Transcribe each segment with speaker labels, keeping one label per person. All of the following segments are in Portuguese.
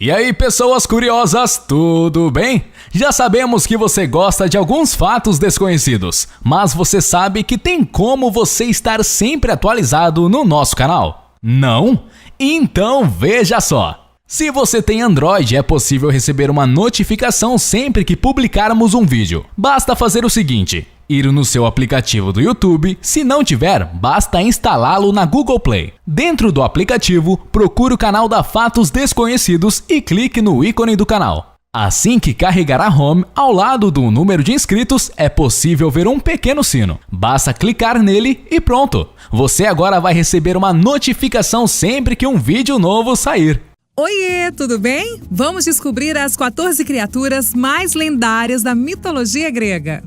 Speaker 1: E aí, pessoas curiosas, tudo bem? Já sabemos que você gosta de alguns fatos desconhecidos, mas você sabe que tem como você estar sempre atualizado no nosso canal? Não? Então veja só! Se você tem Android, é possível receber uma notificação sempre que publicarmos um vídeo. Basta fazer o seguinte: ir no seu aplicativo do YouTube, se não tiver, basta instalá-lo na Google Play. Dentro do aplicativo, procure o canal da Fatos Desconhecidos e clique no ícone do canal. Assim que carregar a home, ao lado do número de inscritos, é possível ver um pequeno sino. Basta clicar nele e pronto! Você agora vai receber uma notificação sempre que um vídeo novo sair.
Speaker 2: Oiê, tudo bem? Vamos descobrir as 14 criaturas mais lendárias da mitologia grega.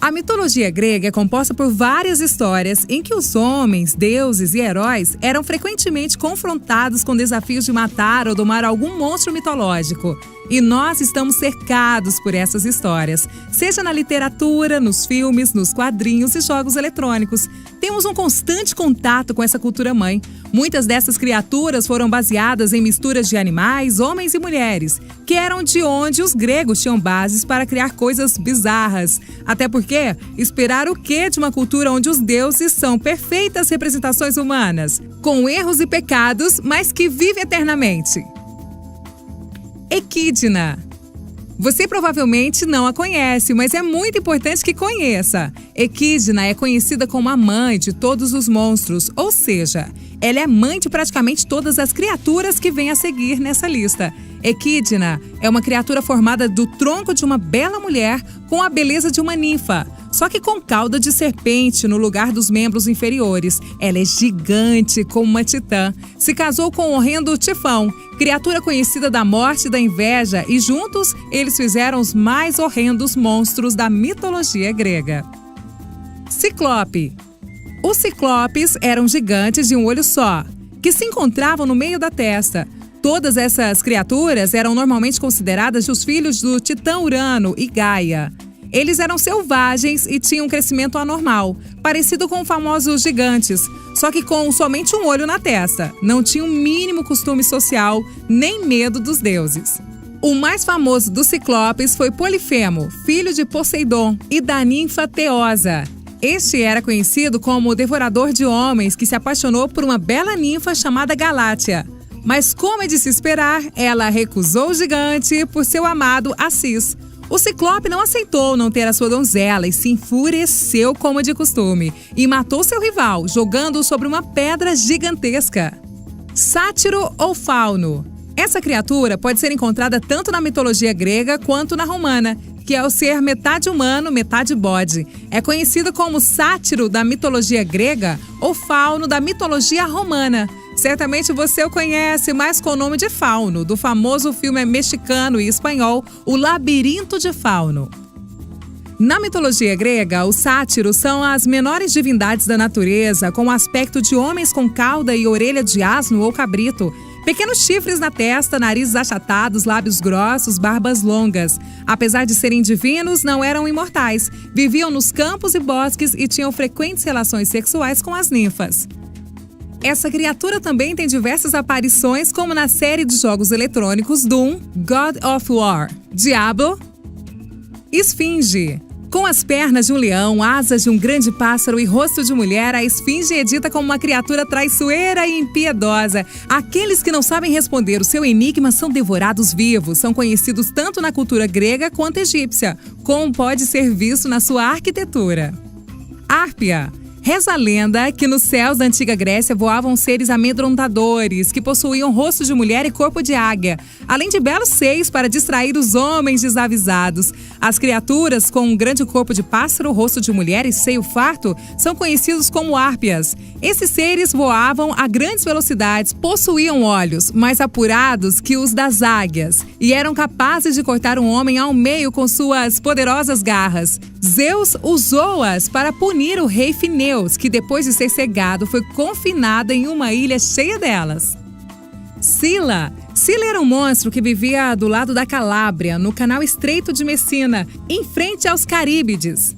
Speaker 2: A mitologia grega é composta por várias histórias em que os homens, deuses e heróis eram frequentemente confrontados com desafios de matar ou domar algum monstro mitológico. E nós estamos cercados por essas histórias, seja na literatura, nos filmes, nos quadrinhos e jogos eletrônicos. Temos um constante contato com essa cultura mãe. Muitas dessas criaturas foram baseadas em misturas de animais, homens e mulheres, que eram de onde os gregos tinham bases para criar coisas bizarras. Até porque, esperar o quê de uma cultura onde os deuses são perfeitas representações humanas, com erros e pecados, mas que vive eternamente? Equidna. Você provavelmente não a conhece, mas é muito importante que conheça. Equidna é conhecida como a mãe de todos os monstros, ou seja, ela é mãe de praticamente todas as criaturas que vêm a seguir nessa lista. Equidna é uma criatura formada do tronco de uma bela mulher com a beleza de uma ninfa, só que com cauda de serpente no lugar dos membros inferiores. Ela é gigante como uma titã. Se casou com o horrendo Tifão, criatura conhecida da morte e da inveja, e juntos eles fizeram os mais horrendos monstros da mitologia grega. Ciclope. Os ciclopes eram gigantes de um olho só, que se encontravam no meio da testa. Todas essas criaturas eram normalmente consideradas os filhos do Titã Urano e Gaia. Eles eram selvagens e tinham um crescimento anormal, parecido com os famosos gigantes, só que com somente um olho na testa. Não tinham o mínimo costume social, nem medo dos deuses. O mais famoso dos ciclopes foi Polifemo, filho de Poseidon e da ninfa Teosa. Este era conhecido como o devorador de homens que se apaixonou por uma bela ninfa chamada Galátea. Mas, como é de se esperar, ela recusou o gigante por seu amado Assis. O Ciclope não aceitou não ter a sua donzela e se enfureceu como de costume e matou seu rival, jogando-o sobre uma pedra gigantesca. Sátiro ou Fauno. Essa criatura pode ser encontrada tanto na mitologia grega quanto na romana, que é o ser metade humano, metade bode. É conhecido como sátiro da mitologia grega ou fauno da mitologia romana. Certamente você o conhece mais com o nome de Fauno, do famoso filme mexicano e espanhol O Labirinto de Fauno. Na mitologia grega, os sátiros são as menores divindades da natureza, com o aspecto de homens com cauda e orelha de asno ou cabrito, pequenos chifres na testa, narizes achatados, lábios grossos, barbas longas. Apesar de serem divinos, não eram imortais, viviam nos campos e bosques e tinham frequentes relações sexuais com as ninfas. Essa criatura também tem diversas aparições, como na série de jogos eletrônicos Doom, God of War, Diablo, Esfinge. Com as pernas de um leão, asas de um grande pássaro e rosto de mulher, a esfinge é dita como uma criatura traiçoeira e impiedosa. Aqueles que não sabem responder o seu enigma são devorados vivos. São conhecidos tanto na cultura grega quanto egípcia, como pode ser visto na sua arquitetura. Árpia. Reza a lenda que nos céus da antiga Grécia voavam seres amedrontadores, que possuíam rosto de mulher e corpo de águia, além de belos seios para distrair os homens desavisados. As criaturas com um grande corpo de pássaro, rosto de mulher e seio farto são conhecidos como árpias. Esses seres voavam a grandes velocidades, possuíam olhos mais apurados que os das águias e eram capazes de cortar um homem ao meio com suas poderosas garras. Zeus usou-as para punir o rei Fineus, que depois de ser cegado foi confinado em uma ilha cheia delas. Scylla. Scylla era um monstro que vivia do lado da Calábria, no canal estreito de Messina, em frente aos Caríbides.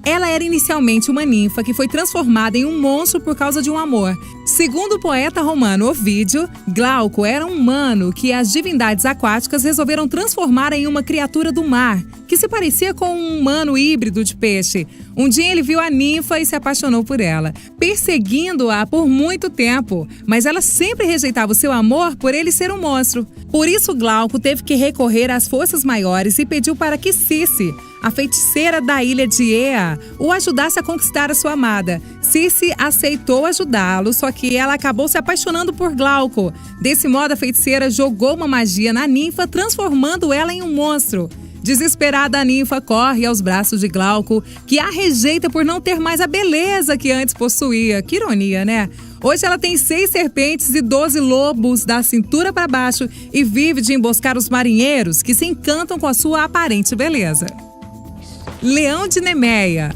Speaker 2: Ela era inicialmente uma ninfa que foi transformada em um monstro por causa de um amor. Segundo o poeta romano Ovídio, Glauco era um humano que as divindades aquáticas resolveram transformar em uma criatura do mar, que se parecia com um humano híbrido de peixe. Um dia ele viu a ninfa e se apaixonou por ela, perseguindo-a por muito tempo, mas ela sempre rejeitava o seu amor por ele ser um monstro. Por isso Glauco teve que recorrer às forças maiores e pediu para que Circe, a feiticeira da ilha de Ea, o ajudasse a conquistar a sua amada. Circe aceitou ajudá-lo, só que ela acabou se apaixonando por Glauco. Desse modo, a feiticeira jogou uma magia na ninfa, transformando ela em um monstro. Desesperada, a ninfa corre aos braços de Glauco, que a rejeita por não ter mais a beleza que antes possuía. Que ironia, né? Hoje ela tem 6 serpentes e 12 lobos da cintura para baixo e vive de emboscar os marinheiros que se encantam com a sua aparente beleza. Leão de Nemeia.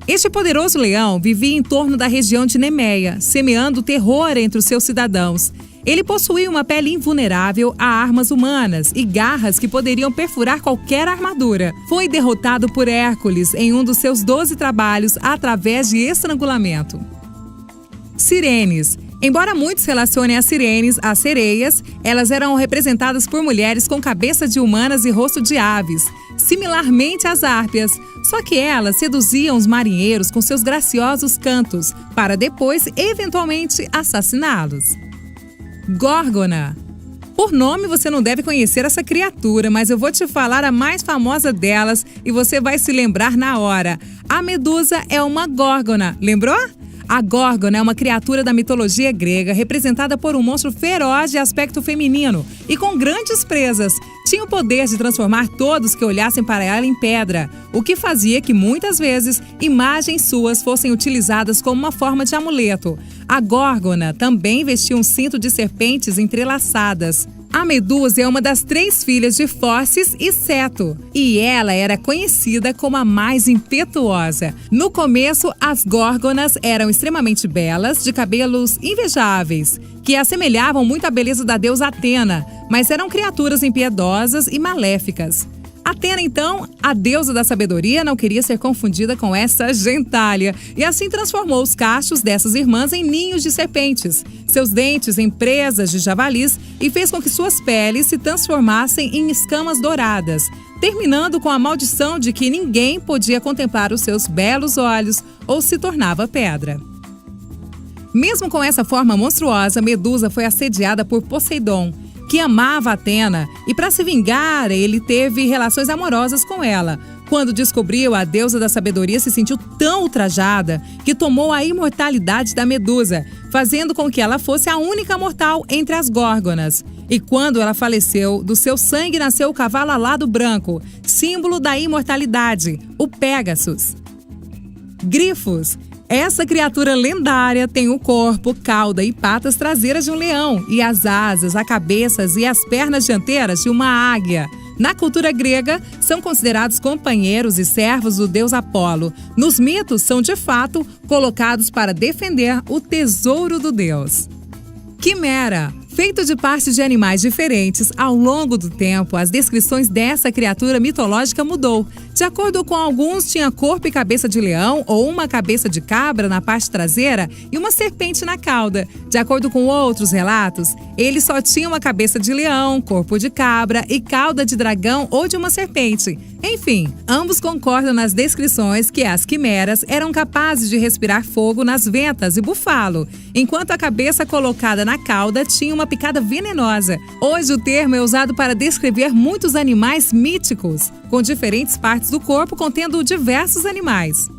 Speaker 2: Este poderoso leão vivia em torno da região de Nemeia, semeando terror entre os seus cidadãos. Ele possuía uma pele invulnerável a armas humanas e garras que poderiam perfurar qualquer armadura. Foi derrotado por Hércules em um dos seus 12 trabalhos através de estrangulamento. Sirenes. Embora muitos relacionem as sirenes às sereias, elas eram representadas por mulheres com cabeça de humanas e rosto de aves, similarmente às árpias, só que elas seduziam os marinheiros com seus graciosos cantos, para depois, eventualmente, assassiná-los. Górgona. Por nome você não deve conhecer essa criatura, mas eu vou te falar a mais famosa delas e você vai se lembrar na hora. A Medusa é uma górgona, lembrou? A górgona é uma criatura da mitologia grega representada por um monstro feroz de aspecto feminino e com grandes presas. Tinha o poder de transformar todos que olhassem para ela em pedra, o que fazia que muitas vezes imagens suas fossem utilizadas como uma forma de amuleto. A górgona também vestia um cinto de serpentes entrelaçadas. A Medusa é uma das 3 filhas de Fóssis e Ceto, e ela era conhecida como a mais impetuosa. No começo, as górgonas eram extremamente belas, de cabelos invejáveis, que assemelhavam muito à beleza da deusa Atena, mas eram criaturas impiedosas e maléficas. Atena, então, a deusa da sabedoria, não queria ser confundida com essa gentalha e assim transformou os cachos dessas irmãs em ninhos de serpentes, seus dentes em presas de javalis e fez com que suas peles se transformassem em escamas douradas, terminando com a maldição de que ninguém podia contemplar os seus belos olhos ou se tornava pedra. Mesmo com essa forma monstruosa, Medusa foi assediada por Poseidon, que amava Atena, e para se vingar, ele teve relações amorosas com ela. Quando descobriu, a deusa da sabedoria se sentiu tão ultrajada que tomou a imortalidade da Medusa, fazendo com que ela fosse a única mortal entre as górgonas. E quando ela faleceu, do seu sangue nasceu o cavalo alado branco, símbolo da imortalidade, o Pégasus. Grifos. Essa criatura lendária tem o corpo, cauda e patas traseiras de um leão e as asas, a cabeça e as pernas dianteiras de uma águia. Na cultura grega, são considerados companheiros e servos do deus Apolo. Nos mitos, são de fato colocados para defender o tesouro do deus. Quimera. Feito de partes de animais diferentes, ao longo do tempo, as descrições dessa criatura mitológica mudou. De acordo com alguns, tinha corpo e cabeça de leão ou uma cabeça de cabra na parte traseira e uma serpente na cauda. De acordo com outros relatos, ele só tinha uma cabeça de leão, corpo de cabra e cauda de dragão ou de uma serpente. Enfim, ambos concordam nas descrições que as quimeras eram capazes de respirar fogo nas ventas e bufá-lo, enquanto a cabeça colocada na cauda tinha uma picada venenosa. Hoje o termo é usado para descrever muitos animais míticos, com diferentes partes do corpo contendo diversos animais.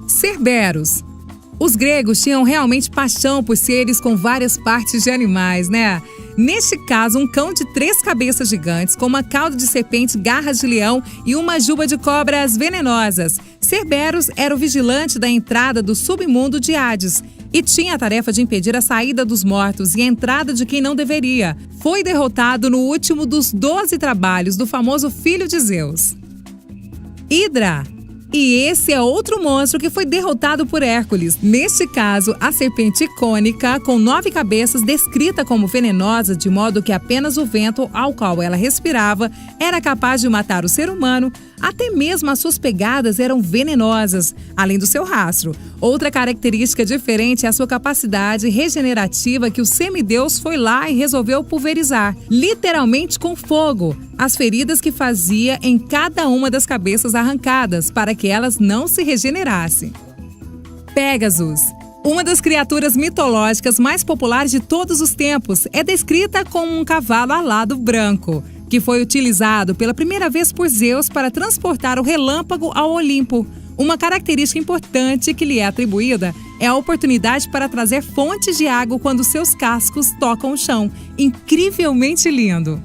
Speaker 2: Cerberos. Os gregos tinham realmente paixão por seres com várias partes de animais, né? Neste caso, um cão de 3 cabeças gigantes, com uma cauda de serpente, garras de leão e uma juba de cobras venenosas. Cerberus era o vigilante da entrada do submundo de Hades e tinha a tarefa de impedir a saída dos mortos e a entrada de quem não deveria. Foi derrotado no último dos 12 trabalhos do famoso filho de Zeus. Hidra. E esse é outro monstro que foi derrotado por Hércules. Neste caso, a serpente icônica, com 9 cabeças, descrita como venenosa, de modo que apenas o vento ao qual ela respirava era capaz de matar o ser humano. Até mesmo as suas pegadas eram venenosas, além do seu rastro. Outra característica diferente é a sua capacidade regenerativa que o semideus foi lá e resolveu pulverizar, literalmente com fogo, as feridas que fazia em cada uma das cabeças arrancadas para que elas não se regenerassem. Pégasus. Uma das criaturas mitológicas mais populares de todos os tempos é descrita como um cavalo alado branco, que foi utilizado pela primeira vez por Zeus para transportar o relâmpago ao Olimpo. Uma característica importante que lhe é atribuída é a oportunidade para trazer fontes de água quando seus cascos tocam o chão. Incrivelmente lindo!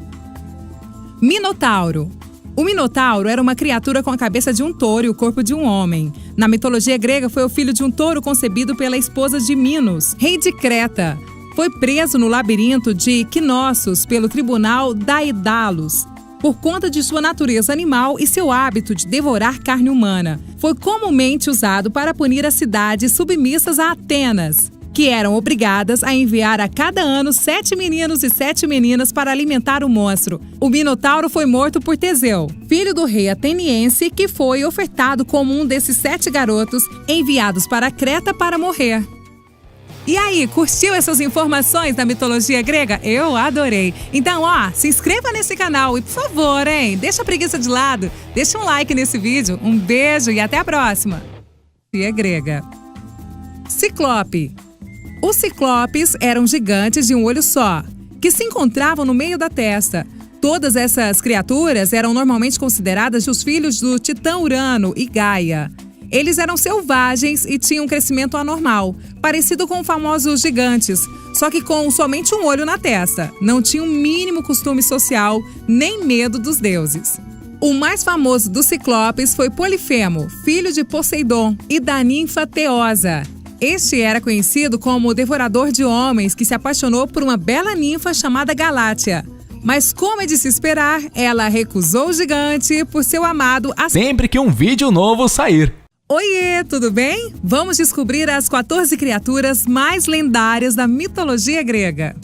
Speaker 2: Minotauro. O Minotauro era uma criatura com a cabeça de um touro e o corpo de um homem. Na mitologia grega, foi o filho de um touro concebido pela esposa de Minos, rei de Creta. Foi preso no labirinto de Knossos pelo tribunal Daidalos, por conta de sua natureza animal e seu hábito de devorar carne humana. Foi comumente usado para punir as cidades submissas a Atenas, que eram obrigadas a enviar a cada ano 7 meninos e 7 meninas para alimentar o monstro. O Minotauro foi morto por Teseu, filho do rei ateniense, que foi ofertado como um desses 7 garotos enviados para Creta para morrer. E aí, curtiu essas informações da mitologia grega? Eu adorei! Então, se inscreva nesse canal e, por favor, deixa a preguiça de lado, deixa um like nesse vídeo. Um beijo e até a próxima! Mitologia grega. Ciclope. Os ciclopes eram gigantes de um olho só, que se encontravam no meio da testa. Todas essas criaturas eram normalmente consideradas os filhos do Titã Urano e Gaia. Eles eram selvagens e tinham um crescimento anormal, parecido com os famosos gigantes, só que com somente um olho na testa. Não tinham o mínimo costume social, nem medo dos deuses. O mais famoso dos ciclopes foi Polifemo, filho de Poseidon e da ninfa Teosa. Este era conhecido como o devorador de homens que se apaixonou por uma bela ninfa chamada Galátea. Mas como é de se esperar, ela recusou o gigante por seu amado
Speaker 1: sempre que um vídeo novo sair.
Speaker 2: Oiê, tudo bem? Vamos descobrir as 14 criaturas mais lendárias da mitologia grega.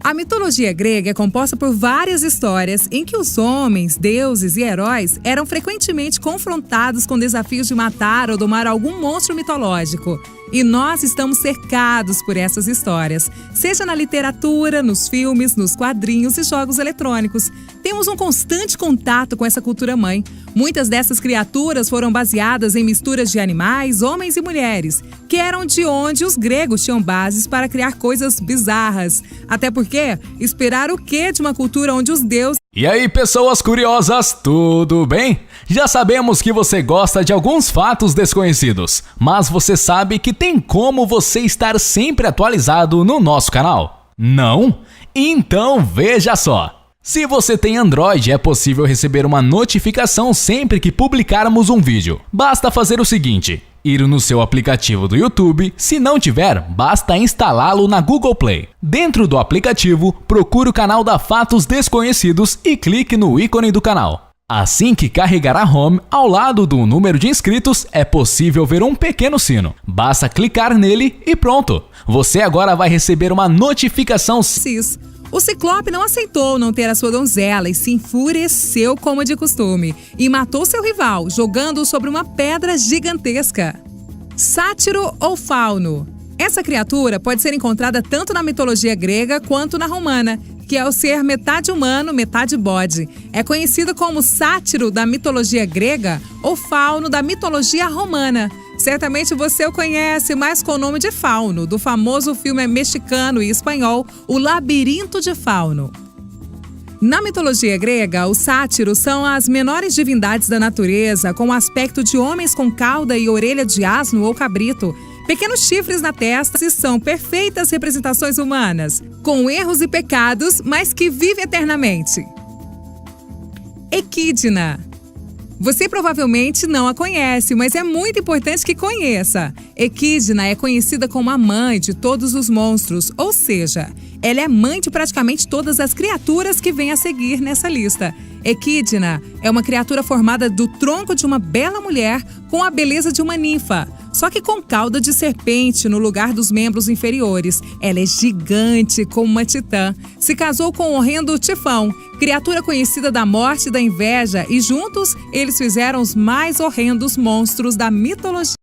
Speaker 2: A mitologia grega é composta por várias histórias em que os homens, deuses e heróis eram frequentemente confrontados com desafios de matar ou domar algum monstro mitológico. E nós estamos cercados por essas histórias, seja na literatura, nos filmes, nos quadrinhos e jogos eletrônicos. Temos um constante contato com essa cultura mãe. Muitas dessas criaturas foram baseadas em misturas de animais, homens e mulheres, que eram de onde os gregos tinham bases para criar coisas bizarras. Até porque, esperar o quê de uma cultura onde os deuses...
Speaker 1: E aí, pessoas curiosas, tudo bem? Já sabemos que você gosta de alguns fatos desconhecidos, mas você sabe que tem como você estar sempre atualizado no nosso canal? Não? Então veja só! Se você tem Android, é possível receber uma notificação sempre que publicarmos um vídeo. Basta fazer o seguinte: ir no seu aplicativo do YouTube, se não tiver, basta instalá-lo na Google Play. Dentro do aplicativo, procure o canal da Fatos Desconhecidos e clique no ícone do canal. Assim que carregar a home, ao lado do número de inscritos, é possível ver um pequeno sino. Basta clicar nele e pronto! Você agora vai receber uma notificação.
Speaker 2: O Ciclope não aceitou não ter a sua donzela e se enfureceu como de costume e matou seu rival, jogando-o sobre uma pedra gigantesca. Sátiro ou Fauno. Essa criatura pode ser encontrada tanto na mitologia grega quanto na romana, que é o ser metade humano, metade bode. É conhecido como sátiro da mitologia grega ou fauno da mitologia romana. Certamente você o conhece mais com o nome de Fauno, do famoso filme mexicano e espanhol O Labirinto de Fauno. Na mitologia grega, os sátiros são as menores divindades da natureza, com o aspecto de homens com cauda e orelha de asno ou cabrito, pequenos chifres na testa e são perfeitas representações humanas, com erros e pecados, mas que vive eternamente. Equidna. Você provavelmente não a conhece, mas é muito importante que conheça. Equidna é conhecida como a mãe de todos os monstros, ou seja, ela é mãe de praticamente todas as criaturas que vêm a seguir nessa lista. Equidna é uma criatura formada do tronco de uma bela mulher com a beleza de uma ninfa. só que com cauda de serpente no lugar dos membros inferiores. Ela é gigante como uma titã. Se casou com o horrendo Tifão, criatura conhecida da morte e da inveja, e juntos eles fizeram os mais horrendos monstros da mitologia.